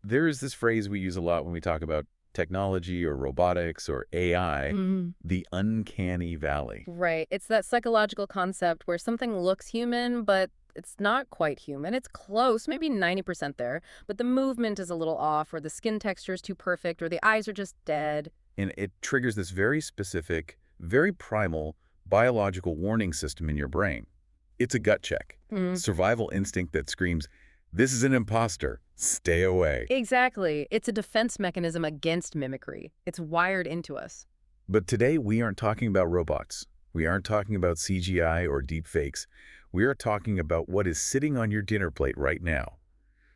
There is this phrase we use a lot when we talk about technology or robotics or AI, the uncanny valley. Right. It's that psychological concept where something looks human, but it's not quite human. It's close, maybe 90% there, but the movement is a little off, or the skin texture is too perfect, or the eyes are just dead. And it triggers this very specific, very primal biological warning system in your brain. It's a gut check, survival instinct that screams, "This is an imposter. Stay away." Exactly. It's a defense mechanism against mimicry. It's wired into us. But today, we aren't talking about robots. We aren't talking about CGI or deepfakes. We are talking about what is sitting on your dinner plate right now.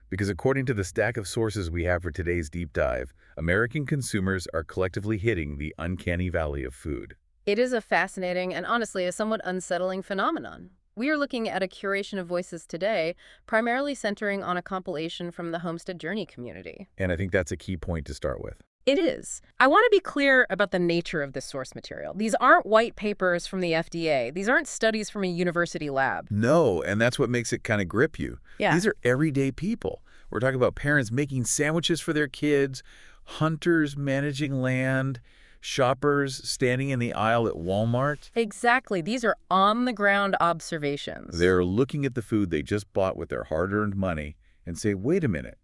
Because according to the stack of sources we have for today's deep dive, American consumers are collectively hitting the uncanny valley of food. It is a fascinating and honestly a somewhat unsettling phenomenon. We are looking at a curation of voices today, primarily centering on a compilation from the Homestead Journey community. And I think that's a key point to start with. It is. I want to be clear about the nature of this source material. These aren't white papers from the FDA. These aren't studies from a university lab. No, and that's what makes it kind of grip you. Yeah. These are everyday people. We're talking about parents making sandwiches for their kids, hunters managing land, shoppers standing in the aisle at Walmart. Exactly. These are on-the-ground observations. They're looking at the food they just bought with their hard-earned money and say, wait a minute,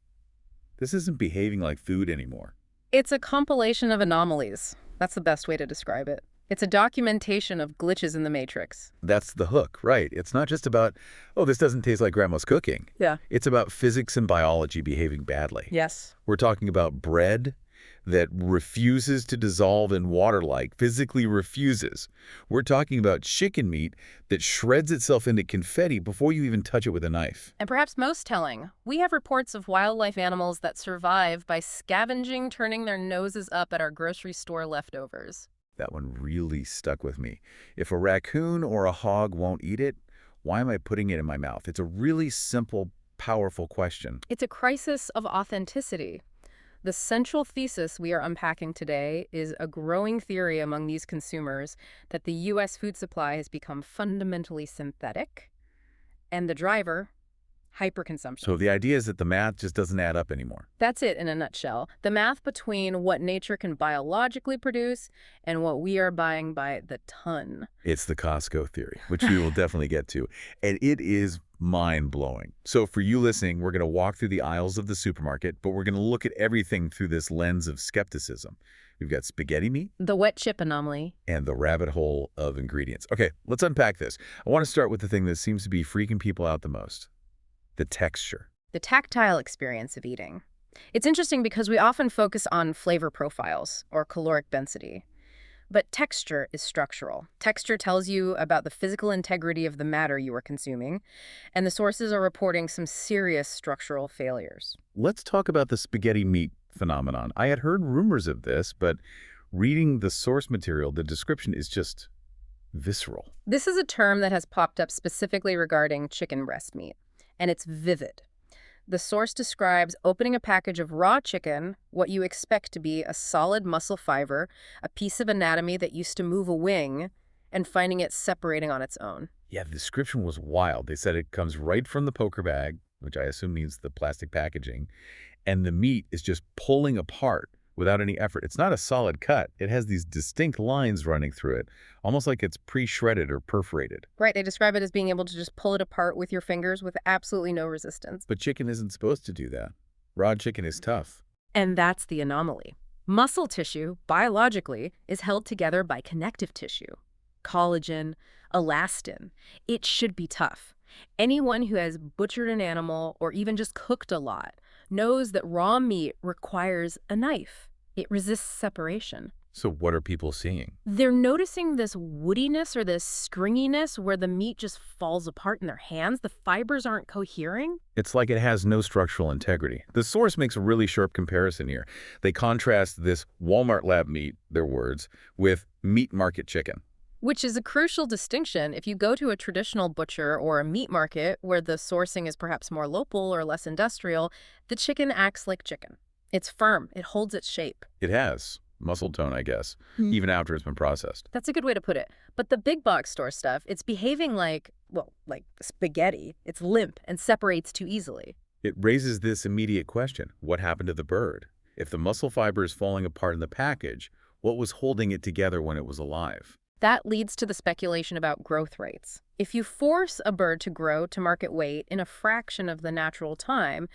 this isn't behaving like food anymore. It's a compilation of anomalies. That's the best way to describe it. It's a documentation of glitches in the matrix. That's the hook, right? It's not just about, oh, this doesn't taste like grandma's cooking. Yeah. It's about physics and biology behaving badly. Yes. We're talking about bread that refuses to dissolve in water, like physically refuses. We're talking about chicken meat that shreds itself into confetti before you even touch it with a knife. And perhaps most telling, we have reports of wildlife animals that survive by scavenging, turning their noses up at our grocery store leftovers. That one really stuck with me. If a raccoon or a hog won't eat it, why am I putting it in my mouth? It's a really simple, powerful question. It's a crisis of authenticity. The central thesis we are unpacking today is a growing theory among these consumers that the U.S. food supply has become fundamentally synthetic, and the driver, hyperconsumption. So the idea is that the math just doesn't add up anymore. That's it in a nutshell. The math between what nature can biologically produce and what we are buying by the ton. It's the Costco theory, which we will definitely get to. And it is mind-blowing. So for you listening, we're going to walk through the aisles of the supermarket, but we're going to look at everything through this lens of skepticism. We've got spaghetti meat, The wet chip anomaly, and the rabbit hole of ingredients. Okay, let's unpack this. I want to start with the thing that seems to be freaking people out the most. The texture. the tactile experience of eating. It's interesting because we often focus on flavor profiles or caloric density. But texture is structural. Texture tells you about the physical integrity of the matter you are consuming, and the sources are reporting some serious structural failures. Let's talk about the spaghetti meat phenomenon. I had heard rumors of this, but reading the source material, the description is just visceral. This is a term that has popped up specifically regarding chicken breast meat, and it's vivid. The source describes opening a package of raw chicken, what you expect to be a solid muscle fiber, a piece of anatomy that used to move a wing, and finding it separating on its own. Yeah, the description was wild. They said it comes right from the poker bag, which I assume means the plastic packaging, and the meat is just pulling apart without any effort. It's not a solid cut. It has these distinct lines running through it, almost like it's pre-shredded or perforated. Right, they describe it as being able to just pull it apart with your fingers with absolutely no resistance. But chicken isn't supposed to do that. Raw chicken is tough. And that's the anomaly. Muscle tissue, biologically, is held together by connective tissue. Collagen, elastin. It should be tough. Anyone who has butchered an animal or even just cooked a lot knows that raw meat requires a knife. It resists separation. So what are people seeing? They're noticing this woodiness or this stringiness where the meat just falls apart in their hands. The fibers aren't cohering. It's like it has no structural integrity. The source makes a really sharp comparison here. They contrast this Walmart lab meat, their words, with meat market chicken. Which is a crucial distinction. If you go to a traditional butcher or a meat market where the sourcing is perhaps more local or less industrial, the chicken acts like chicken. It's firm. It holds its shape. It has muscle tone, I guess, even after it's been processed. That's a good way to put it. But the big box store stuff, it's behaving like, well, like spaghetti. It's limp and separates too easily. It raises this immediate question: what happened to the bird? If the muscle fiber is falling apart in the package, what was holding it together when it was alive? That leads to the speculation about growth rates. If you force a bird to grow to market weight in a fraction of the natural time,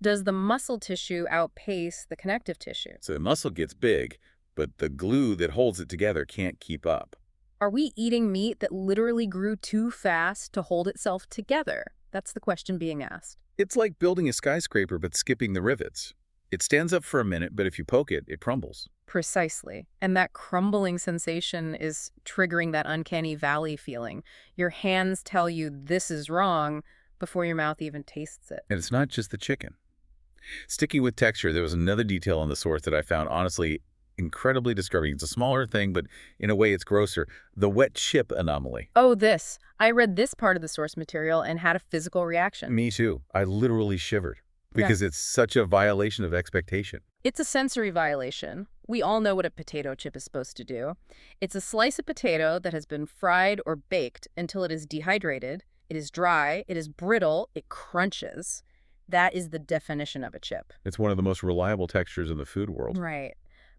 does the muscle tissue outpace the connective tissue? So the muscle gets big, but the glue that holds it together can't keep up. Are we eating meat that literally grew too fast to hold itself together? That's the question being asked. It's like building a skyscraper but skipping the rivets. It stands up for a minute, but if you poke it, it crumbles. Precisely. And that crumbling sensation is triggering that uncanny valley feeling. Your hands tell you this is wrong before your mouth even tastes it. And it's not just the chicken. Sticking with texture, there was another detail on the source that I found honestly incredibly disturbing. It's a smaller thing, but in a way it's grosser. The wet chip anomaly. Oh, this. I read this part of the source material and had a physical reaction. Me too. I literally shivered because it's such a violation of expectation. It's a sensory violation. We all know what a potato chip is supposed to do. It's a slice of potato that has been fried or baked until it is dehydrated, it is dry, it is brittle, it crunches. That is the definition of a chip. It's one of the most reliable textures in the food world. Right.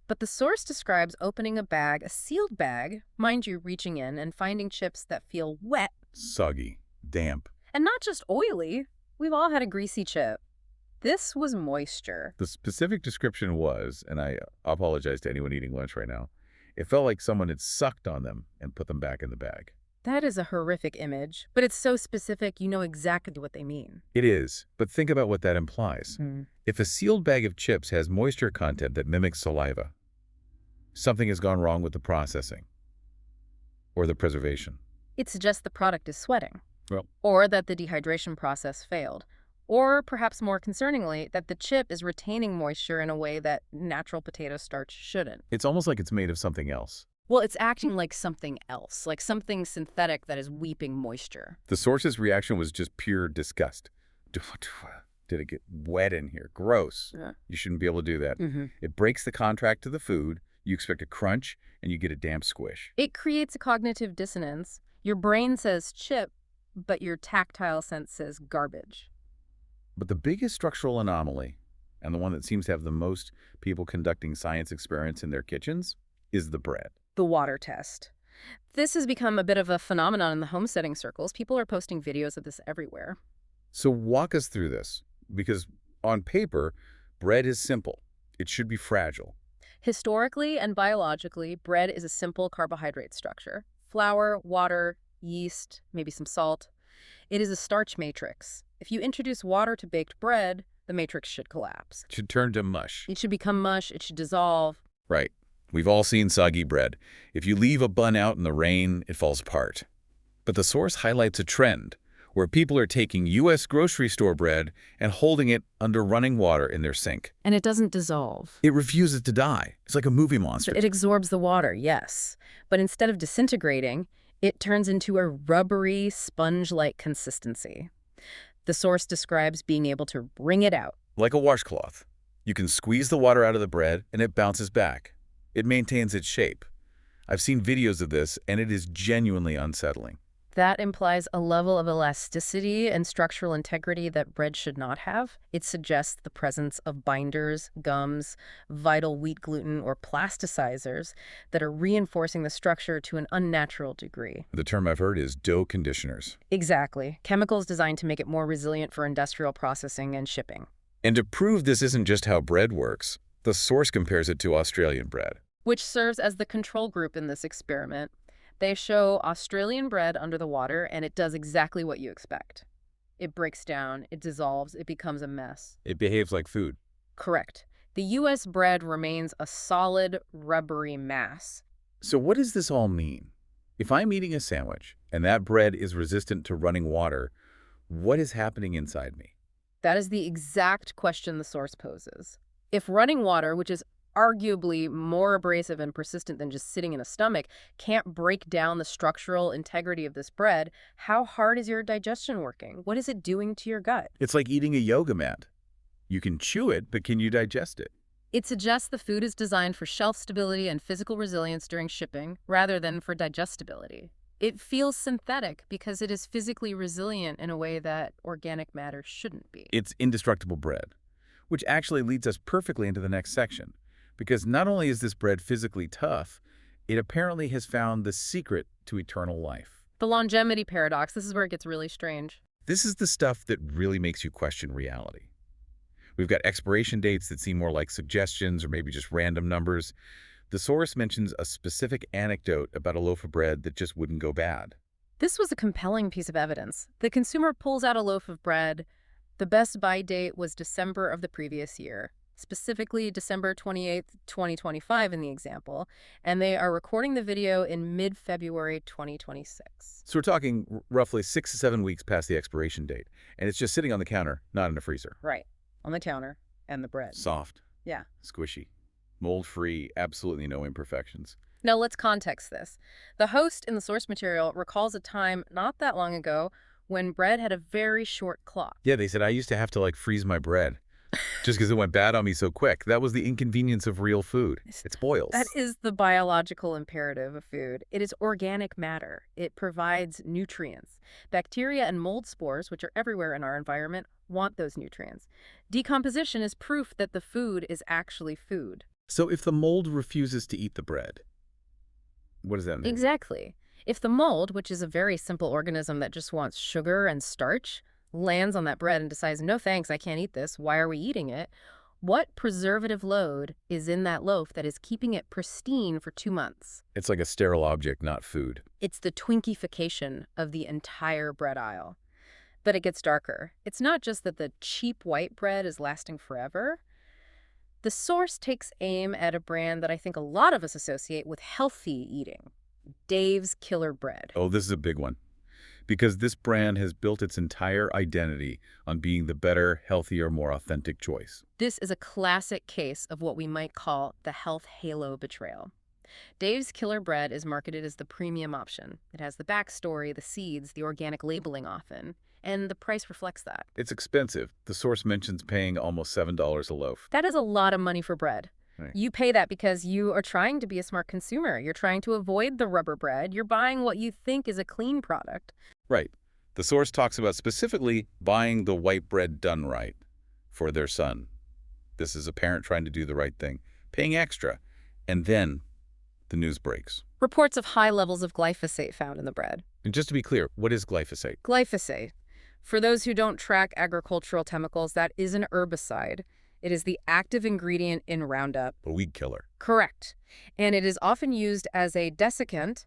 But the source describes opening a bag, a sealed bag, mind you, reaching in and finding chips that feel wet. Soggy, damp. And not just oily. We've all had a greasy chip. This was moisture. The specific description was, and I apologize to anyone eating lunch right now, it felt like someone had sucked on them and put them back in the bag. That is a horrific image, but it's so specific you know exactly what they mean. It is, but think about what that implies. If a sealed bag of chips has moisture content that mimics saliva, something has gone wrong with the processing or the preservation. It suggests the product is sweating, Well, or that the dehydration process failed, or perhaps more concerningly, that the chip is retaining moisture in a way that natural potato starch shouldn't. it's almost like it's made of something else. Well, it's acting like something else, like something synthetic that is weeping moisture. The source's reaction was just pure disgust. Did it get wet in here? Gross. Yeah. You shouldn't be able to do that. It breaks the contract to the food. You expect a crunch, and you get a damp squish. It creates a cognitive dissonance. Your brain says chip, but your tactile sense says garbage. But the biggest structural anomaly, and the one that seems to have the most people conducting science experiments in their kitchens, is the bread. The water test. This has become a bit of a phenomenon in the homesteading circles. People are posting videos of this everywhere. So walk us through this, because on paper, bread is simple. It should be fragile. Historically and biologically, bread is a simple carbohydrate structure. Flour, water, yeast, maybe some salt. It is a starch matrix. If you introduce water to baked bread, the matrix should collapse. It should turn to mush. It should become mush. It should dissolve. Right. We've all seen soggy bread. If you leave a bun out in the rain, it falls apart. But the source highlights a trend where people are taking U.S. grocery store bread and holding it under running water in their sink. And it doesn't dissolve. It refuses to die. It's like a movie monster. It absorbs the water, yes. But instead of disintegrating, it turns into a rubbery, sponge-like consistency. The source describes being able to wring it out. Like a washcloth. You can squeeze the water out of the bread and it bounces back. It maintains its shape. I've seen videos of this, and it is genuinely unsettling. That implies a level of elasticity and structural integrity that bread should not have. It suggests the presence of binders, gums, vital wheat gluten, or plasticizers that are reinforcing the structure to an unnatural degree. The term I've heard is dough conditioners. Exactly. Chemicals designed to make it more resilient for industrial processing and shipping. And to prove this isn't just how bread works, the source compares it to Australian bread. Which serves as the control group in this experiment. They show Australian bread under the water, and it does exactly what you expect. It breaks down, it dissolves, it becomes a mess. It behaves like food. Correct. The U.S. bread remains a solid, rubbery mass. So what does this all mean? If I'm eating a sandwich and that bread is resistant to running water, what is happening inside me? That is the exact question the source poses. If running water, which is arguably more abrasive and persistent than just sitting in a stomach, can't break down the structural integrity of this bread, how hard is your digestion working? What is it doing to your gut? It's like eating a yoga mat. You can chew it, but can you digest it? It suggests the food is designed for shelf stability and physical resilience during shipping, rather than for digestibility. It feels synthetic because it is physically resilient in a way that organic matter shouldn't be. It's indestructible bread, which actually leads us perfectly into the next section. Because not only is this bread physically tough, it apparently has found the secret to eternal life. The longevity paradox, this is where it gets really strange. This is the stuff that really makes you question reality. We've got expiration dates that seem more like suggestions or maybe just random numbers. The source mentions a specific anecdote about a loaf of bread that just wouldn't go bad. This was a compelling piece of evidence. The consumer pulls out a loaf of bread. The best buy date was December of the previous year, specifically December 28th, 2025 in the example, and they are recording the video in mid-February 2026. So we're talking roughly 6 to 7 weeks past the expiration date, and it's just sitting on the counter, not in a freezer. Right, on the counter, and the bread. Soft. Yeah. Squishy. Mold-free, absolutely no imperfections. Now let's context this. The host in the source material recalls a time not that long ago when bread had a very short clock. Yeah, they said, I used to have to freeze my bread just because it went bad on me so quick. That was the inconvenience of real food. It spoils. That is the biological imperative of food. It is organic matter. It provides nutrients. Bacteria and mold spores, which are everywhere in our environment, want those nutrients. Decomposition is proof that the food is actually food. So if the mold refuses to eat the bread, what does that mean? Exactly. If the mold, which is a very simple organism that just wants sugar and starch, lands on that bread and decides, no thanks, I can't eat this, why are we eating it? What preservative load is in that loaf that is keeping it pristine for 2 months? It's like a sterile object, not food. It's the twinkification of the entire bread aisle. But it gets darker. It's not just that the cheap white bread is lasting forever. The source takes aim at a brand that I think a lot of us associate with healthy eating. Dave's Killer Bread. Oh, this is a big one. Because this brand has built its entire identity on being the better, healthier, more authentic choice. This is a classic case of what we might call the health halo betrayal. Dave's Killer Bread is marketed as the premium option. It has the backstory, the seeds, the organic labeling often, and the price reflects that. It's expensive. The source mentions paying almost $7 a loaf. That is a lot of money for bread. Right. You pay that because you are trying to be a smart consumer. You're trying to avoid the rubber bread. You're buying what you think is a clean product. Right. The source talks about specifically buying the white bread done right for their son. This is a parent trying to do the right thing, paying extra. And then the news breaks. Reports of high levels of glyphosate found in the bread. And just to be clear, what is glyphosate? Glyphosate. For those who don't track agricultural chemicals, that is an herbicide. It is the active ingredient in Roundup. A weed killer. Correct. And it is often used as a desiccant.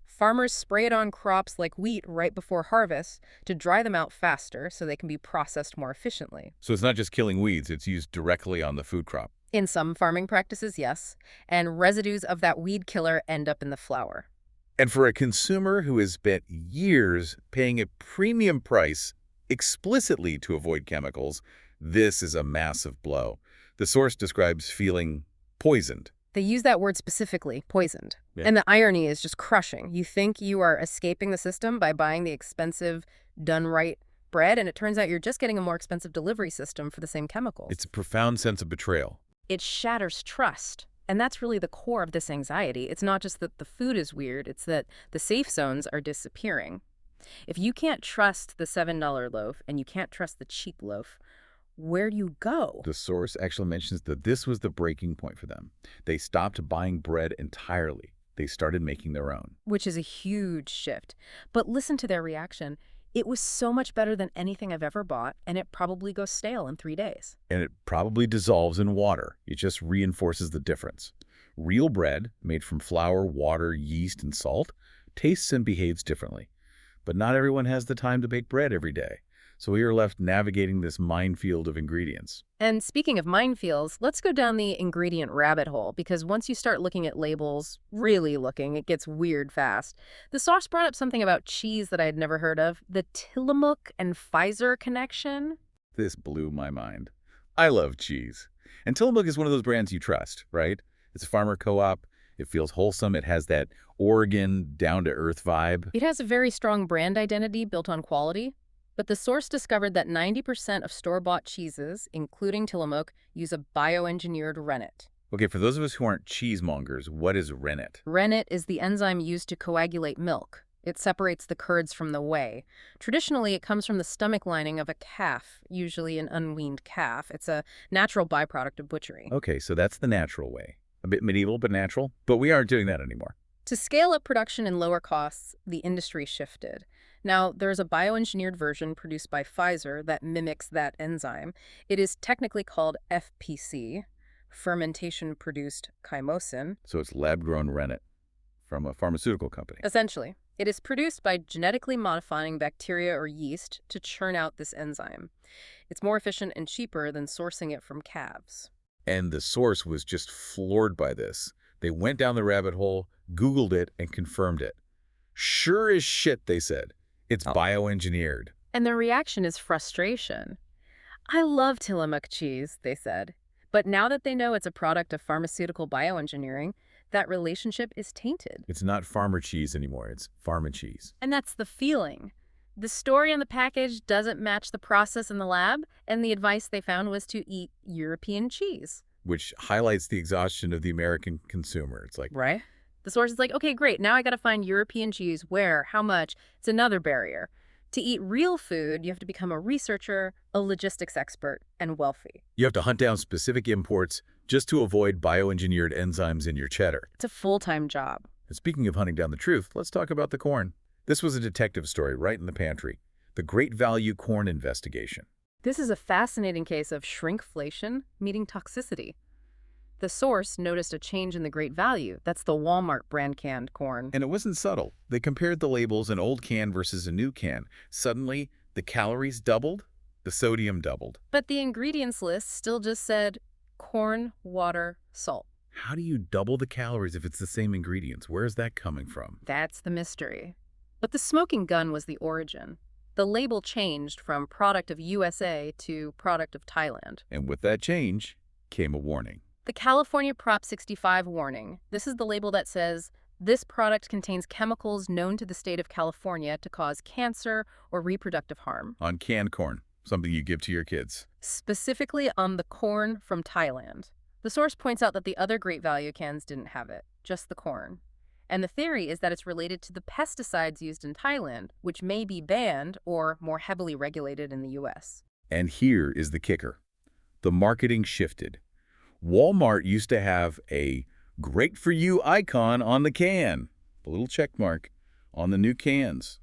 Farmers spray it on crops like wheat right before harvest to dry them out faster so they can be processed more efficiently. So it's not just killing weeds, it's used directly on the food crop. In some farming practices, yes. And residues of that weed killer end up in the flour. And for a consumer who has spent years paying a premium price explicitly to avoid chemicals, this is a massive blow. The source describes feeling poisoned. They use that word specifically, poisoned. Yeah. And the irony is just crushing. You think you are escaping the system by buying the expensive, done-right bread, and it turns out you're just getting a more expensive delivery system for the same chemicals. It's a profound sense of betrayal. It shatters trust. And that's really the core of this anxiety. It's not just that the food is weird, it's that the safe zones are disappearing. If you can't trust the $7 loaf and you can't trust the cheap loaf, where do you go? The source actually mentions that this was the breaking point for them. They stopped buying bread entirely. They started making their own. Which is a huge shift. But listen to their reaction. It was so much better than anything I've ever bought, and it probably goes stale in 3 days. And it probably dissolves in water. It just reinforces the difference. Real bread, made from flour, water, yeast, and salt, tastes and behaves differently. But not everyone has the time to bake bread every day. So we are left navigating this minefield of ingredients. And speaking of minefields, let's go down the ingredient rabbit hole, because once you start looking at labels, really looking, it gets weird fast. The source brought up something about cheese that I had never heard of, the Tillamook and Pfizer connection. This blew my mind. I love cheese. And Tillamook is one of those brands you trust, right? It's a farmer co-op. It feels wholesome. It has that Oregon, down-to-earth vibe. It has a very strong brand identity built on quality. But the source discovered that 90% of store-bought cheeses, including Tillamook, use a bioengineered rennet. Okay, for those of us who aren't cheesemongers, what is rennet? Rennet is the enzyme used to coagulate milk. It separates the curds from the whey. Traditionally, it comes from the stomach lining of a calf, usually an unweaned calf. It's a natural byproduct of butchery. Okay, so that's the natural way. A bit medieval, but natural. But we aren't doing that anymore. To scale up production and lower costs, the industry shifted. Now, there's a bioengineered version produced by Pfizer that mimics that enzyme. It is technically called FPC, fermentation-produced chymosin. So it's lab-grown rennet from a pharmaceutical company. Essentially, it is produced by genetically modifying bacteria or yeast to churn out this enzyme. It's more efficient and cheaper than sourcing it from calves. And the source was just floored by this. They went down the rabbit hole, Googled it, and confirmed it. Sure as shit, they said. It's bioengineered. And their reaction is frustration. I love Tillamook cheese, they said. But now that they know it's a product of pharmaceutical bioengineering, that relationship is tainted. It's not farmer cheese anymore. It's pharma cheese. And that's the feeling. The story on the package doesn't match the process in the lab, and the advice they found was to eat European cheese. Which highlights the exhaustion of the American consumer. It's like, right? The source is like, okay, great, now I got to find European cheese. Where? How much? It's another barrier. To eat real food, you have to become a researcher, a logistics expert, and wealthy. you have to hunt down specific imports just to avoid bioengineered enzymes in your cheddar. It's a full-time job. And speaking of hunting down the truth, let's talk about the corn. This was a detective story right in the pantry. The Great Value Corn Investigation. This is a fascinating case of shrinkflation meeting toxicity. The source noticed a change in the Great Value. That's the Walmart brand canned corn. And it wasn't subtle. They compared the labels, an old can versus a new can. Suddenly, the calories doubled, the sodium doubled. But the ingredients list still just said corn, water, salt. How do you double the calories if it's the same ingredients? Where is that coming from? That's the mystery. But the smoking gun was the origin. The label changed from product of USA to product of Thailand. And with that change came a warning. The California Prop 65 warning. This is the label that says, this product contains chemicals known to the state of California to cause cancer or reproductive harm. On canned corn, something you give to your kids. Specifically on the corn from Thailand. The source points out that the other Great Value cans didn't have it, just the corn. And the theory is that it's related to the pesticides used in Thailand, which may be banned or more heavily regulated in the U.S. And here is the kicker. The marketing shifted. Walmart used to have a great for you icon on the can, a little check mark on the new cans.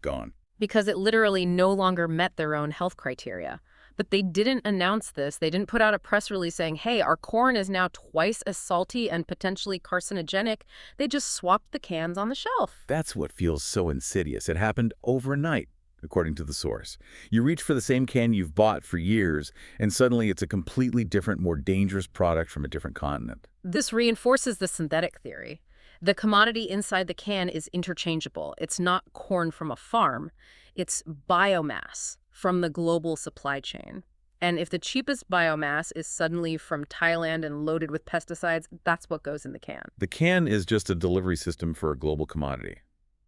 Gone. Because it literally no longer met their own health criteria. But they didn't announce this. They didn't put out a press release saying, hey, our corn is now twice as salty and potentially carcinogenic. They just swapped the cans on the shelf. That's what feels so insidious. It happened overnight, according to the source. You reach for the same can you've bought for years, and suddenly it's a completely different, more dangerous product from a different continent. This reinforces the synthetic theory. The commodity inside the can is interchangeable. It's not corn from a farm. It's biomass from the global supply chain. And if the cheapest biomass is suddenly from Thailand and loaded with pesticides, that's what goes in the can. The can is just a delivery system for a global commodity.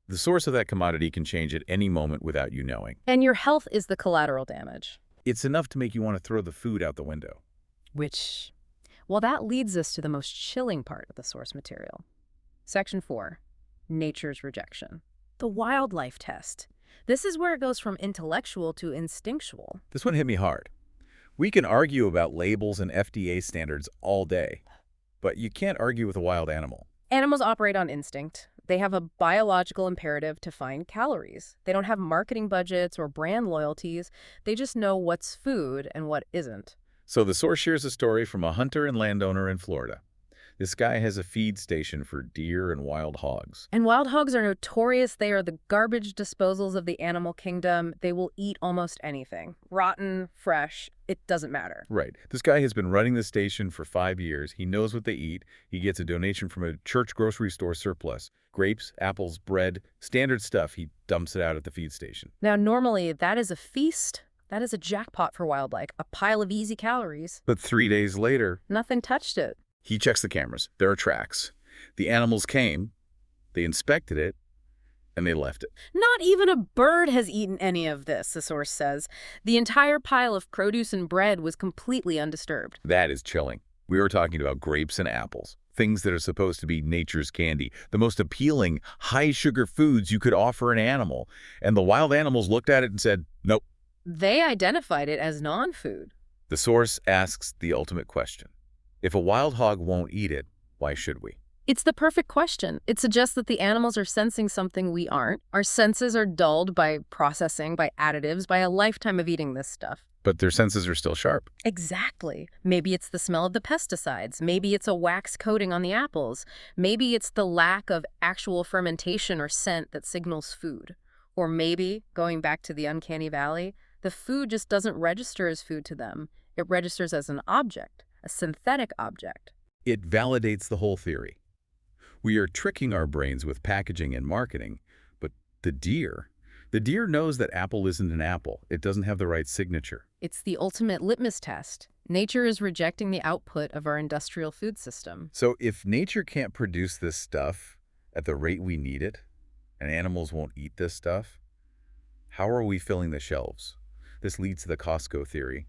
The source of that commodity can change at any moment without you knowing. And your health is the collateral damage. It's enough to make you want to throw the food out the window. Which, well, that leads us to the most chilling part of the source material. Section 4, Nature's Rejection. The wildlife test. This is where it goes from intellectual to instinctual. This one hit me hard. We can argue about labels and FDA standards all day, but you can't argue with a wild animal. Animals operate on instinct. They have a biological imperative to find calories. They don't have marketing budgets or brand loyalties. They just know what's food and what isn't. So the source shares a story from a hunter and landowner in Florida. This guy has a feed station for deer and wild hogs. And wild hogs are notorious. They are the garbage disposals of the animal kingdom. They will eat almost anything. Rotten, fresh, it doesn't matter. Right. This guy has been running the station for 5 years. He knows what they eat. He gets a donation from a church grocery store surplus. Grapes, apples, bread, standard stuff. He dumps it out at the feed station. Now, normally, that is a feast. That is a jackpot for wildlife, a pile of easy calories. But 3 days later, nothing touched it. He checks the cameras. There are tracks. The animals came, they inspected it, and they left it. Not even a bird has eaten any of this, the source says. The entire pile of produce and bread was completely undisturbed. That is chilling. We were talking about grapes and apples. things that are supposed to be nature's candy, the most appealing, high-sugar foods you could offer an animal. And the wild animals looked at it and said, nope. They identified it as non-food. The source asks the ultimate question. If a wild hog won't eat it, why should we? It's the perfect question. It suggests that the animals are sensing something we aren't. Our senses are dulled by processing, by additives, by a lifetime of eating this stuff. But their senses are still sharp. Exactly. Maybe it's the smell of the pesticides. Maybe it's a wax coating on the apples. Maybe it's the lack of actual fermentation or scent that signals food. Or maybe, going back to the uncanny valley, the food just doesn't register as food to them. It registers as an object, a synthetic object. It validates the whole theory. We are tricking our brains with packaging and marketing, but the deer knows that apple isn't an apple. It doesn't have the right signature. It's the ultimate litmus test. Nature is rejecting the output of our industrial food system. So if nature can't produce this stuff at the rate we need it, and animals won't eat this stuff, how are we filling the shelves? This leads to the Costco theory.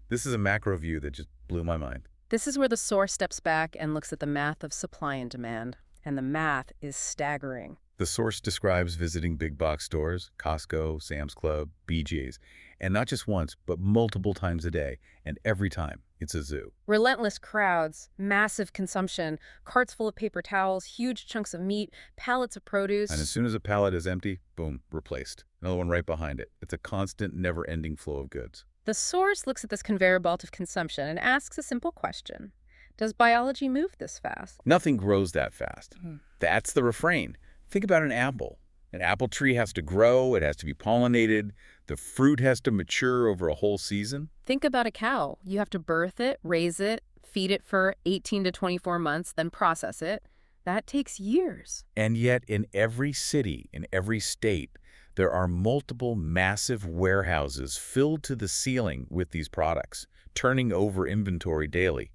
This is a macro view that just blew my mind. This is where the source steps back and looks at the math of supply and demand. And the math is staggering. The source describes visiting big box stores, Costco, Sam's Club, BJ's, and not just once, but multiple times a day, and every time it's a zoo. Relentless crowds, massive consumption, carts full of paper towels, huge chunks of meat, pallets of produce. And as soon as a pallet is empty, boom, replaced. Another one right behind it. It's a constant, never-ending flow of goods. The source looks at this conveyor belt of consumption and asks a simple question. Does biology move this fast? Nothing grows that fast. That's the refrain. Think about an apple. An apple tree has to grow, it has to be pollinated, the fruit has to mature over a whole season. Think about a cow. You have to birth it, raise it, feed it for 18 to 24 months, then process it. That takes years. And yet in every city, in every state, there are multiple massive warehouses filled to the ceiling with these products, turning over inventory daily.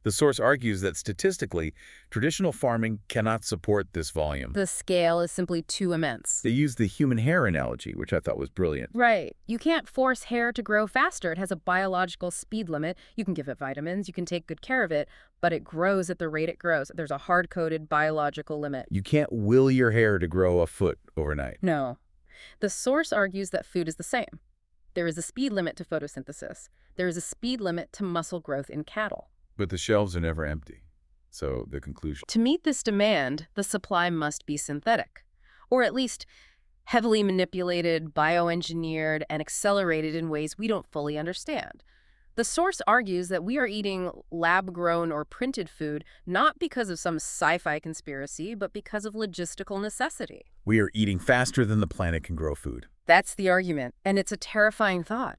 The source argues that statistically, traditional farming cannot support this volume. The scale is simply too immense. They use the human hair analogy, which I thought was brilliant. Right. You can't force hair to grow faster. It has a biological speed limit. You can give it vitamins, you can take good care of it, but it grows at the rate it grows. There's a hard-coded biological limit. You can't will your hair to grow a foot overnight. No. The source argues that food is the same. There is a speed limit to photosynthesis. There is a speed limit to muscle growth in cattle. But the shelves are never empty. So the conclusion. To meet this demand, the supply must be synthetic, or at least heavily manipulated, bioengineered, and accelerated in ways we don't fully understand. The source argues that we are eating lab-grown or printed food not because of some sci-fi conspiracy, but because of logistical necessity. We are eating faster than the planet can grow food. That's the argument, and it's a terrifying thought.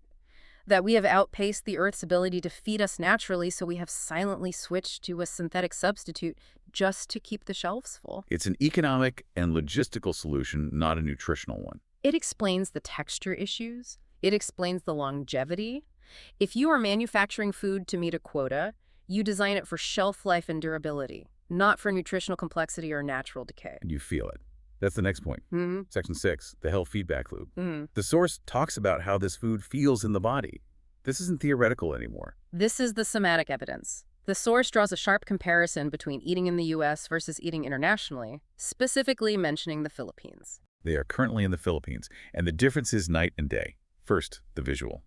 That we have outpaced the Earth's ability to feed us naturally, so we have silently switched to a synthetic substitute just to keep the shelves full. It's an economic and logistical solution, not a nutritional one. It explains the texture issues. It explains the longevity. If you are manufacturing food to meet a quota, you design it for shelf life and durability, not for nutritional complexity or natural decay. And you feel it. That's the next point. Section 6, the health feedback loop. Mm-hmm. The source talks about how this food feels in the body. This isn't theoretical anymore. This is the somatic evidence. The source draws a sharp comparison between eating in the U.S. versus eating internationally, specifically mentioning the Philippines. They are currently in the Philippines, and the difference is night and day. First, the visual.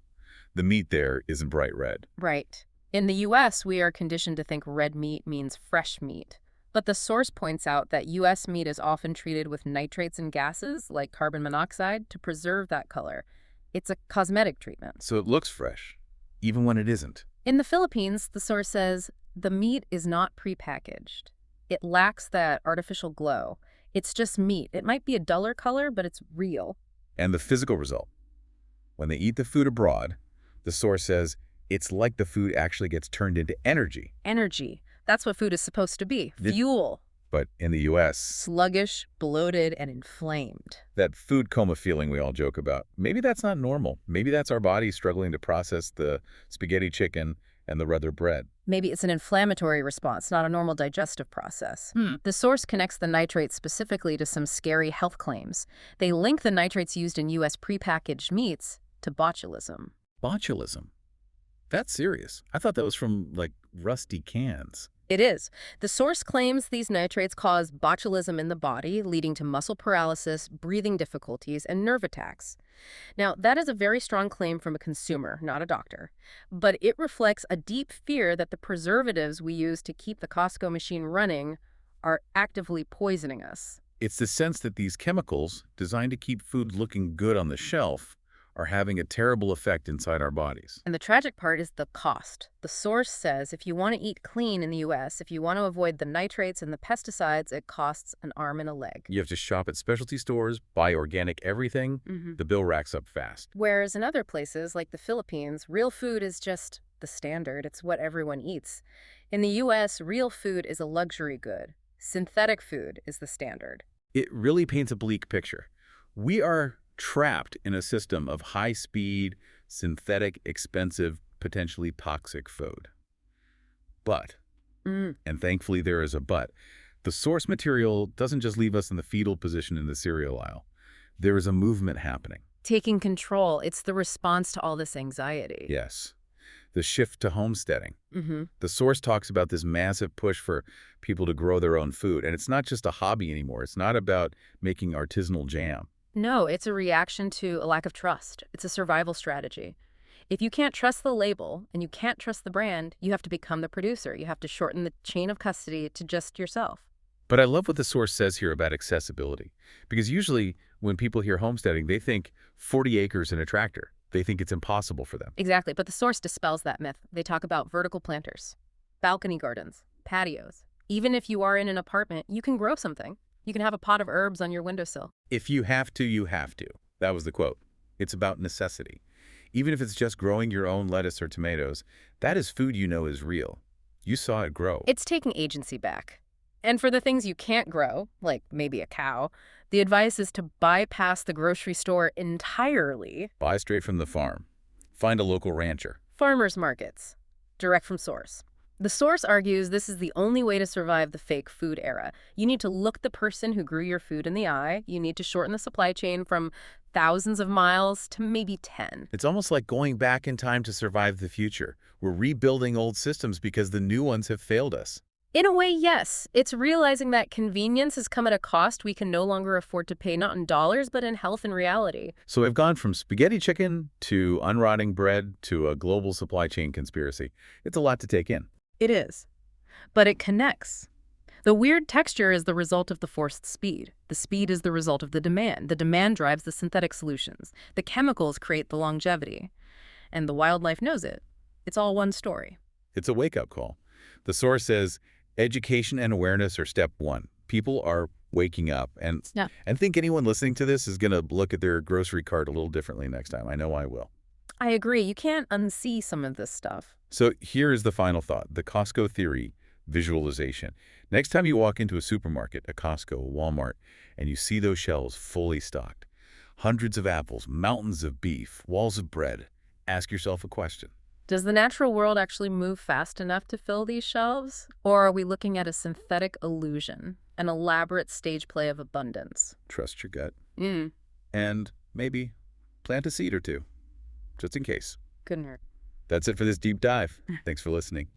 The meat there isn't bright red. Right. In the U.S., we are conditioned to think red meat means fresh meat. But the source points out that U.S. meat is often treated with nitrates and gases, like carbon monoxide, to preserve that color. It's a cosmetic treatment. So it looks fresh, even when it isn't. In the Philippines, the source says, the meat is not prepackaged. It lacks that artificial glow. It's just meat. It might be a duller color, but it's real. And the physical result. When they eat the food abroad, the source says, it's like the food actually gets turned into energy. Energy. That's what food is supposed to be. Fuel. But in the U.S., sluggish, bloated, and inflamed. That food coma feeling we all joke about. Maybe that's not normal. Maybe that's our body struggling to process the spaghetti chicken and the rather bread. Maybe it's an inflammatory response, not a normal digestive process. The source connects the nitrates specifically to some scary health claims. They link the nitrates used in U.S. prepackaged meats to botulism. Botulism? That's serious. I thought that was from, like, rusty cans. It is. The source claims these nitrates cause botulism in the body, leading to muscle paralysis, breathing difficulties, and nerve attacks. Now, that is a very strong claim from a consumer, not a doctor. But it reflects a deep fear that the preservatives we use to keep the Costco machine running are actively poisoning us. It's the sense that these chemicals, designed to keep food looking good on the shelf, are having a terrible effect inside our bodies. And the tragic part is the cost. The source says if you want to eat clean in the U.S., if you want to avoid the nitrates and the pesticides, it costs an arm and a leg. You have to shop at specialty stores, buy organic everything. The bill racks up fast. Whereas in other places, like the Philippines, real food is just the standard. It's what everyone eats. In the U.S., real food is a luxury good. Synthetic food is the standard. It really paints a bleak picture. We are trapped in a system of high-speed, synthetic, expensive, potentially toxic food. But, and thankfully there is a but, the source material doesn't just leave us in the fetal position in the cereal aisle. There is a movement happening. Taking control, it's the response to all this anxiety. Yes. The shift to homesteading. The source talks about this massive push for people to grow their own food. And it's not just a hobby anymore. It's not about making artisanal jam. No, it's a reaction to a lack of trust. It's a survival strategy. If you can't trust the label and you can't trust the brand, you have to become the producer. You have to shorten the chain of custody to just yourself. But I love what the source says here about accessibility. Because usually when people hear homesteading, they think 40 acres and a tractor. They think it's impossible for them. Exactly, but the source dispels that myth. They talk about vertical planters, balcony gardens, patios. Even if you are in an apartment, you can grow something. You can have a pot of herbs on your windowsill. If you have to, you have to. That was the quote. It's about necessity. Even if it's just growing your own lettuce or tomatoes, that is food you know is real. You saw it grow. It's taking agency back. And for the things you can't grow, like maybe a cow, the advice is to bypass the grocery store entirely. Buy straight from the farm. Find a local rancher. Farmers markets. Direct from source. The source argues this is the only way to survive the fake food era. You need to look the person who grew your food in the eye. You need to shorten the supply chain from thousands of miles to maybe 10. It's almost like going back in time to survive the future. We're rebuilding old systems because the new ones have failed us. In a way, yes. It's realizing that convenience has come at a cost we can no longer afford to pay, not in dollars, but in health and reality. So we've gone from spaghetti chicken to unrotting bread to a global supply chain conspiracy. It's a lot to take in. It is. But it connects. The weird texture is the result of the forced speed. The speed is the result of the demand. The demand drives the synthetic solutions. The chemicals create the longevity. And the wildlife knows it. It's all one story. It's a wake-up call. The source says, education and awareness are step one. People are waking up. And think anyone listening to this is going to look at their grocery cart a little differently next time. I know I will. I agree. You can't unsee some of this stuff. So here is the final thought, the Costco theory visualization. Next time you walk into a supermarket, a Costco, a Walmart, and you see those shelves fully stocked, hundreds of apples, mountains of beef, walls of bread, ask yourself a question. Does the natural world actually move fast enough to fill these shelves? Or are we looking at a synthetic illusion, an elaborate stage play of abundance? Trust your gut. And maybe plant a seed or two, just in case. Couldn't hurt. That's it for this deep dive. Thanks for listening.